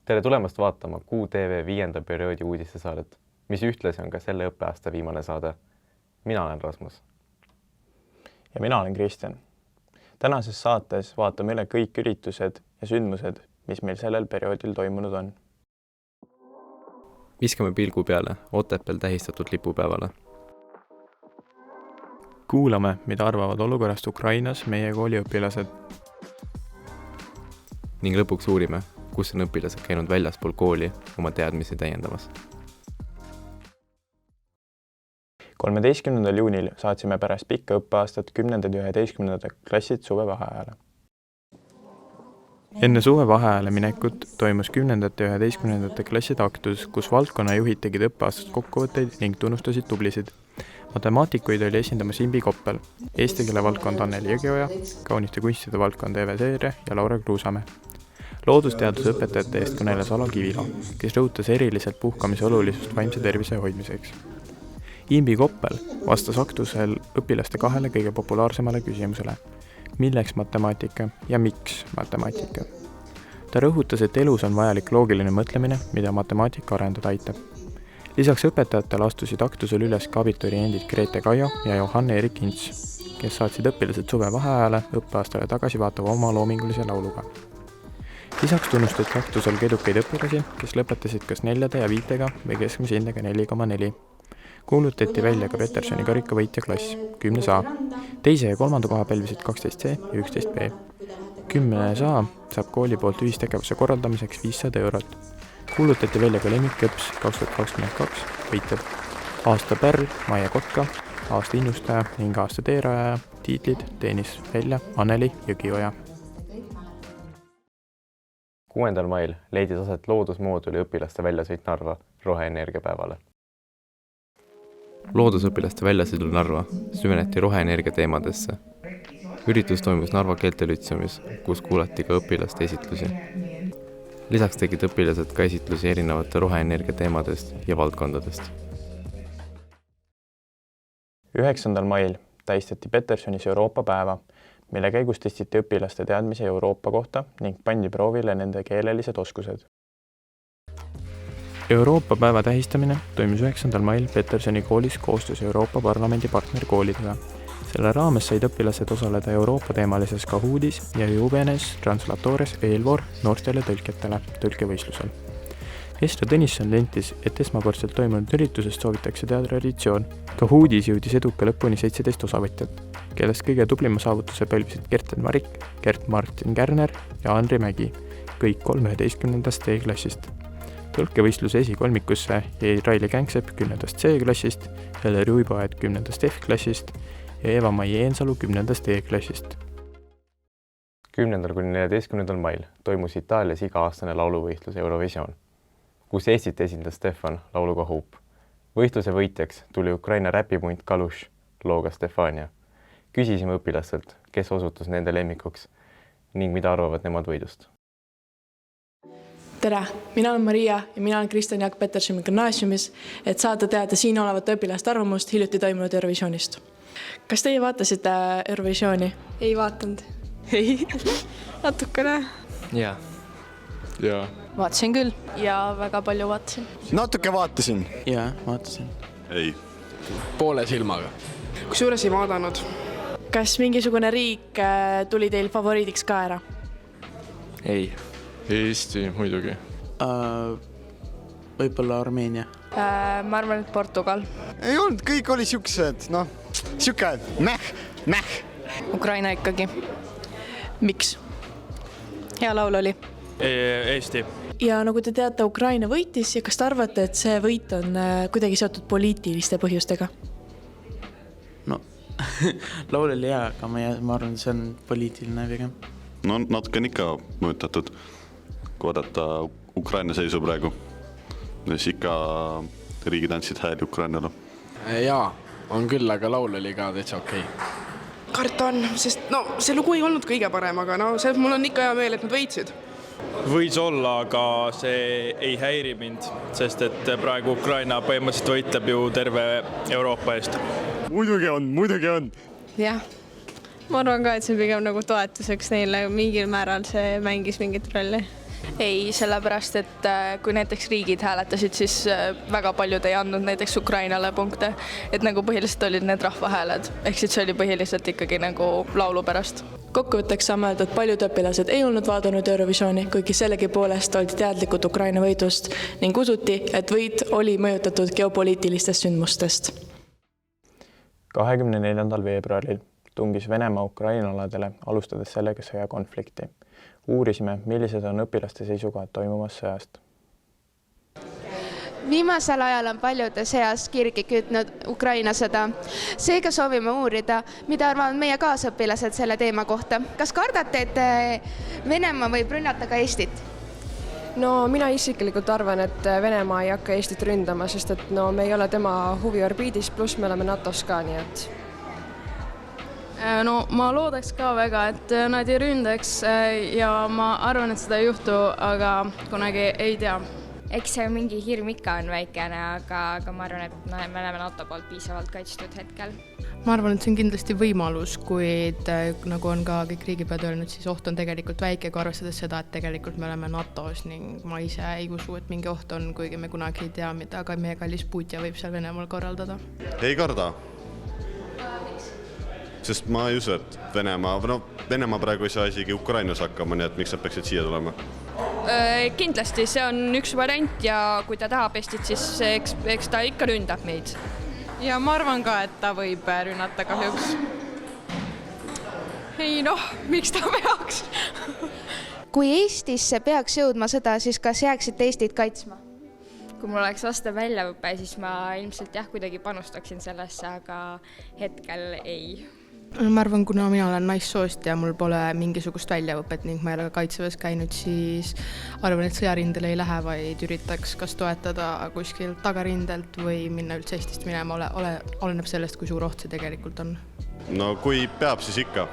Tere tulemast vaatama QTV 5. perioodi uudistesaadet, mis ühtlasi on ka selle õppeaasta viimane saade. Mina olen Rasmus. Ja mina olen Kristjan. Tänases saates vaatame üle kõik üritused ja sündmused, mis meil sellel perioodil toimunud on. Viskame pilgu peale Otepääl tähistatud lipupäevale. Kuulame, mida arvavad olukorrast Ukrainas meie kooliõpilased. Ning lõpuks uurime, kus on õpilased käinud väljaspool kooli oma teadmisi täiendamas. 13. juunil saatsime pärast pikka õppeaastat 10. ja 11. klassid suvevaheajale. Enne suvevaheajale minekut toimus 10. ja 11. klasside aktus, kus valdkonnajuhid tegid õppeaastast kokkuvõtteid ning tunnustasid tublisid. Matemaatikuid oli esindamas Imbi Koppel, eesti keele valdkond Anneli Jõgioja, kauniste kunstide valdkond Eve Seere ja Laura Kruusamäe. Loodusteaduse õpetajate eest kõneles Alo Kivilo, kes rõhutas eriliselt puhkamise olulisust vaimse tervise hoidmiseks. Imbi Koppel vastas aktusel õpilaste kahele kõige populaarsemale küsimusele. Milleks matemaatika ja miks matemaatika? Ta rõhutas, et elus on vajalik loogiline mõtlemine, mida matemaatika arendada aitab. Lisaks õpetajatele astusid aktusel üles ka abituriendid Grete Kaio ja Johanne-Erik Ints, kes saatsid õpilased suvevaheajale õppeaastale tagasi vaatava oma loomingulise lauluga. Lisaks tunnustati aktusel edukaid õpilasi, kes lõpetasid kas 4 ja 5 või keskmise hindega 4,4. Kuulutati välja ka Petersoni karikavõitja klass, 10 A. Teise ja 3. koha pälvisid 12 C ja 11 B. 10 A saab kooli poolt ühistegevuse korraldamiseks 500 eurot. Kuulutati välja ka lemmikkõps 2022 võitjad. Aasta pärl Maie Kotka, aasta innustaja ning aasta teerajaja tiitlid teenis välja Anneli Jõgioja. 6. mail leidis aset loodusmooduli õpilaste väljasõit Narva roheenergiapäevale. Loodusõpilaste väljasõidul Narva süveneti roheenergia teemadesse. Üritus toimus Narva keeltelütseumis, kus kuulati ka õpilaste esitlusi. Lisaks tegid õpilased ka esitlusi erinevate roheenergia teemadest ja valdkondadest. 9. mail tähistati Petersonis Euroopa päeva, mille käigus testiti õpilaste teadmisi Euroopa kohta ning pandi proovile nende keelelised oskused. Euroopa päeva tähistamine toimus 9. mail Petersoni koolis koostöös Euroopa Parlamendi partnerkoolidega. Selle raames said õpilased osaleda Euroopa teemalises Kahoodis ja Juvenes Translatores Eelvor noortele tõlkjatele tõlkevõistlusel. Esra Tõnisson lentis, et esmakordselt toimunud üritusest soovitakse teada traditsioon. Kahoodis jõudis eduka lõpuni 17 osavõtjat, kellest kõige tublima saavutuse pälvisid Kerten Marik, Gert-Martin Kärner ja Andri Mägi, kõik 13. D-klassist. Tõlkevõistluse esikolmikusse jäi Raili Kängsepp 10. C-klassist, Heleri Uiboaed 10. F-klassist ja Eva-Mai Eensalu 10. D-klassist. 10.–14. mail toimus Itaalias iga-aastane lauluvõistlus Eurovisioon, kus Eestit esindas Stefan lauluga Hope. Võistluse võitjaks tuli Ukraina räpipunt Kalush looga Stefania. Küsisime õpilastelt, kes osutus nende lemmikuks ning mida arvavad nemad võidust. Tere, mina olen Maria ja mina olen Kristjan Jaak Petersoni gümnaasiumis, et saada teada siin olevate õpilaste arvamust hiljuti toimunud Eurovisioonist. Kas teie vaatasite Eurovisiooni? Ei vaatanud. Ei, natukene. Jaa. Vaatasin küll. Ja väga palju vaatasin. Natuke vaatasin. Jaa, vaatasin. Ei. Poole silmaga. Kusjuures ei vaadanud. Kas mingisugune riik tuli teil favoriidiks ka ära? Ei. Eesti muidugi. Võib-olla Armeenia. Ma arvan, et Portugal. Ei olnud, kõik oli siuksed, siuke mäh. Ukraina ikkagi. Miks? Hea laul oli. Eesti. Ja nagu te teate, Ukraina võitis ja kas te arvate, et see võit on kuidagi seotud poliitiliste põhjustega? No, laul oli hea, aga ma arvan, et see on poliitiline pigem. No natuke on ikka mõõtatud, kui vaadata Ukraina seisu praegu. Siis ikka riigid andsid hääli Ukrainale. Jaa, on küll, aga laul oli ka täitsa okei. Karta on, sest see lugu ei olnud kõige parem, aga mul on ikka hea meel, et nad võitsid. Võis olla, aga see ei häiri mind, sest et praegu Ukraina põhimõtteliselt võitleb ju terve Euroopa eest. Muidugi on. jah, ma arvan ka, et see on pigem nagu toetuseks neile, mingil määral see mängis mingit rolli. Ei, sellepärast, et kui näiteks riigid hääletasid, siis väga paljud ei andnud näiteks Ukrainale punkte, et nagu põhiliselt olid need rahvahääled, ehk siis see oli põhiliselt ikkagi nagu laulu pärast. Kokkuvõtteks saame öelda, et paljud õpilased ei olnud vaadanud Eurovisiooni, kuigi sellegipoolest oldi teadlikud Ukraina võidust ning usuti, et võit oli mõjutatud geopoliitilistest sündmustest. 24. veebruaril tungis Venemaa Ukraina aladele, alustades sellega sõjakonflikti. Uurisime, millised on õpilaste seisukohad toimuvast sõjast. Viimasel ajal on paljude seas kirgi kütnud Ukraina sõda. Seega soovime uurida, mida arvavad meie kaasõpilased selle teema kohta. Kas kardate, et Venemaa võib rünnata ka Eestit? No mina isiklikult arvan, et Venemaa ei hakka Eestit ründama, sest et no me ei ole tema huviorbiidis, pluss me oleme NATOs ka, nii et... No ma loodaks ka väga, et nad ei ründaks ja ma arvan, et seda ei juhtu, aga kunagi ei tea. Eks see mingi hirm ikka on väikene, aga ma arvan, et me oleme NATO poolt piisavalt kaitstud hetkel. Ma arvan, et see on kindlasti võimalus, kuid nagu on ka kõik riigipead öelnud, siis oht on tegelikult väike, kui arvestades seda, et tegelikult me oleme NATOs ning ma ise ei usu, et mingi oht on, kuigi me kunagi ei tea, mida ka meie kallis Putin võib seal Venemaal korraldada. Ei karda. Sest ma ei usu, et Venemaa praegu ei saa isegi Ukrainas hakkama, nii et miks nad peaksid siia tulema? Kindlasti, see on üks variant ja kui ta tahab Eestit, siis eks ta ikka ründab meid. Ja ma arvan ka, et ta võib rünnata kahjuks. Ei miks ta peaks? Kui Eestisse peaks jõudma sõda, siis kas jääksite Eestit kaitsma? Kui mul oleks vastav väljaõpe, siis ma ilmselt kuidagi panustaksin sellesse, aga hetkel ei. Ma arvan, kuna mina olen naissoost ja mul pole mingisugust väljaõpet ning ma ei ole kaitseväes käinud, siis arvan, et sõjarindel ei lähe, vaid üritaks kas toetada kuskil tagarindelt või minna üldse Eestist minema, oleneb sellest, kui suur oht see tegelikult on. No kui peab, siis ikka.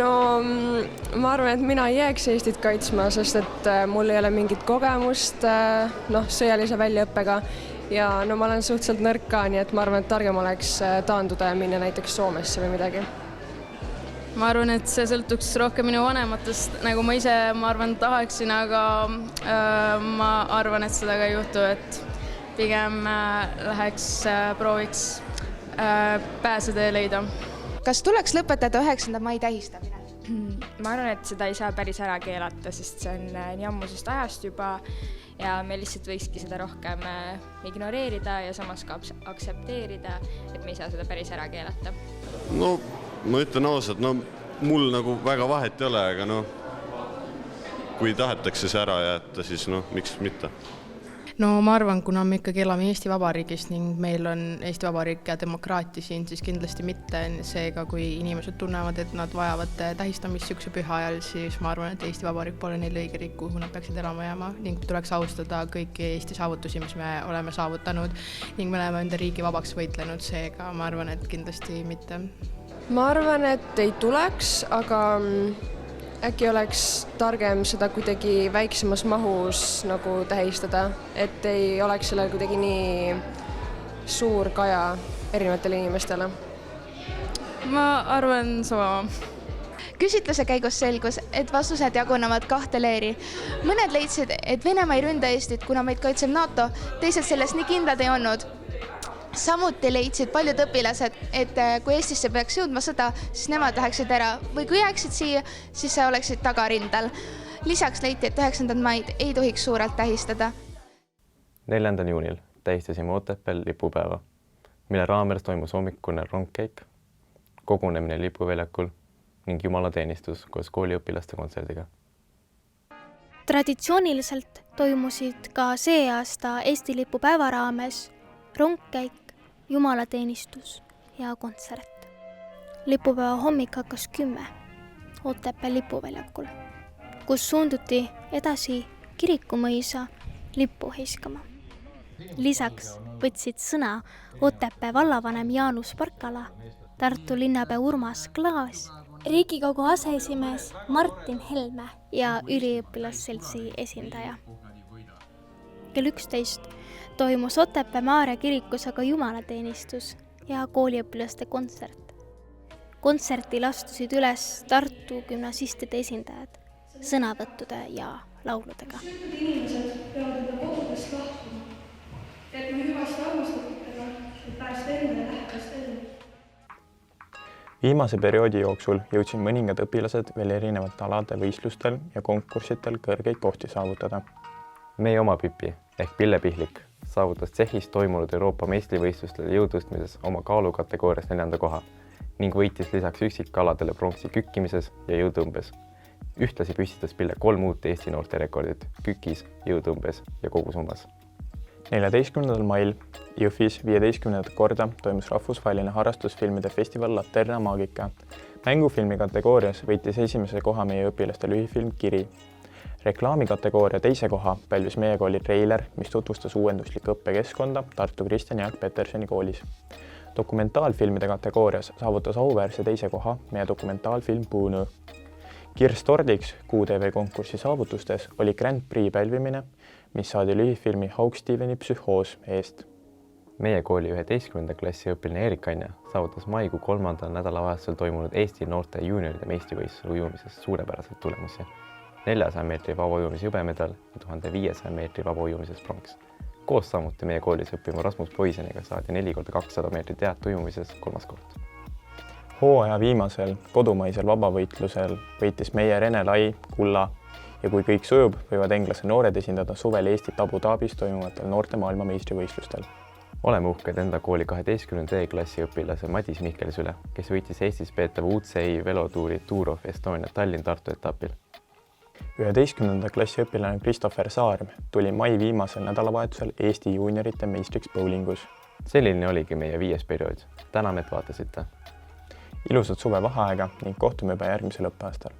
No ma arvan, et mina ei jääks Eestit kaitsma, sest et mul ei ole mingit kogemust sõjalise väljaõppega ja ma olen suhteliselt nõrk ka, nii et ma arvan, et targem oleks taanduda ja minna näiteks Soomesse või midagi. Ma arvan, et see sõltuks rohkem minu vanematest, nagu ma ise, tahaksin, aga ma arvan, et seda ka ei juhtu, et pigem läheks prooviks pääseda ja leida. Kas tuleks lõpetada 9. mai tähistamine? Ma arvan, et seda ei saa päris ära keelata, sest see on nii ammusest ajast juba ja me lihtsalt võikski seda rohkem ignoreerida ja samas ka aktsepteerida, et me ei saa seda päris ära keelata. No ma ütlen ausalt, mul nagu väga vahet ei ole, aga kui tahetakse see ära jätta, siis miks mitte? No ma arvan, kuna me ikkagi elame Eesti Vabariigis ning meil on Eesti Vabariik ja demokraatia siin, siis kindlasti mitte. Seega, kui inimesed tunnevad, et nad vajavad tähistamist sihukese püha ajal, siis ma arvan, et Eesti Vabariik pole neil õige riik, kuhu nad peaksid elama jääma ning tuleks austada kõiki Eesti saavutusi, mis me oleme saavutanud ning me oleme enda riigi vabaks võitlenud, seega ma arvan, et kindlasti mitte. Ma arvan, et ei tuleks, aga äkki oleks targem seda kuidagi väiksemas mahus nagu tähistada, et ei oleks sellel kuidagi nii suur kaja erinevatele inimestele. Ma arvan sama. Küsitluse käigus selgus, et vastused jagunevad 2 leeri. Mõned leidsid, et Venemaa ei ründa Eestit, kuna meid kaitseb NATO, teised sellest nii kindlad ei olnud. Samuti leidsid paljud õpilased, et kui Eestisse peaks jõudma sõda, siis nemad läheksid ära või kui jääksid siia, siis oleksid tagarindel. Lisaks leiti, et 9. maid ei tohiks suurelt tähistada. 4. juunil tähistasime Otepääl lipupäeva, mille raames toimus hommikune rongkäik, kogunemine lipuväljakul ning jumalateenistus koos kooliõpilaste kontserdiga. Traditsiooniliselt toimusid ka see aasta Eesti lipupäeva raames rongkäik, jumalateenistus ja kontsert. Lipupäeva hommik hakkas 10 Otepää lipuväljakul, kus suunduti edasi Kirikumõisa lippu heiskama. Lisaks võtsid sõna Otepää vallavanem Jaanus Parkala, Tartu linnapea Urmas Klaas, Riigikogu aseesimees Martin Helme ja üliõpilasseltsi esindaja. Kell 11 toimus Otepää Maarja kirikus aga jumalateenistus ja kooliõpilaste kontsert. Kontsertil astusid üles Tartu gümnasistide esindajad sõnavõttude ja lauludega. Inimesed peavad enda kodudest lahkuma, et me hüvasti armastatutega ja päästa enda ja lähedast elu. Viimase perioodi jooksul jõudsid mõningad õpilased veel erinevate alade võistlustel ja konkursitel kõrgeid kohti saavutada. Meie oma Pipi ehk Pille Pihlik saavutas Tšehhis toimunud Euroopa meistrivõistlustel jõutõstmises oma kaalukategoorias 4. koha ning võitis lisaks üksikaladele pronksi kükkimises ja jõutõmbes. Ühtlasi püstitas Pille 3 uut Eesti noorte rekordit kükis, jõutõmbes ja kogusummas. 14. mail Jõhvis 15. korda toimus rahvusvaheline harrastusfilmide festival Laterna Magica. Mängufilmi kategoorias võitis esimese koha meie õpilaste lühifilm Kiri. Reklaamikategooria 2. koha pälvis meie kooli treiler, mis tutvustas uuenduslikku õppekeskkonda Tartu Kristjan Jaak Petersoni koolis. Dokumentaalfilmide kategoorias saavutas auväärse 2. koha meie dokumentaalfilm Puunõ. Kirstordiks QTV konkursi saavutustes oli Grand Prix pälvimine, mis saadi lühifilmi Hauk Steveni Psühhoos eest. Meie kooli 11. klassi õpiline Erik Anja saavutas maikuu 3. nädalavahetusel toimunud Eesti noorte juunioride meistrivõistluse ujumises suurepäraseid tulemusi. 400 meetri vabaujumise hõbemedal ja 1500 meetri vabaujumises pronks. Koos samuti meie koolis õppima Rasmus Poiseniga saadi 4x200 meetrit teatujumises 3. koht. Hooaja viimasel kodumaisel vabavõitlusel võitis meie Rene Lai kulla ja kui kõik sujub, võivad englase noored esindada suvel Eestit Abu Dhabis toimuvatel noorte maailma meistrivõistlustel. Oleme uhked enda kooli 12. klassi õpilase Madis Mihkels üle, kes võitis Eestis peetava UCI velotuuri Tour of Estonia Tallinn-Tartu etapil. 11. klassi õpilane Christopher Saarm tuli mai viimasel nädalavahetusel Eesti juuniorite meistriks bowlingus. Selline oligi meie 5. periood. Täname, et vaatasite. Ilusat suvevaheaega ning kohtume juba järgmisel õppeaastal.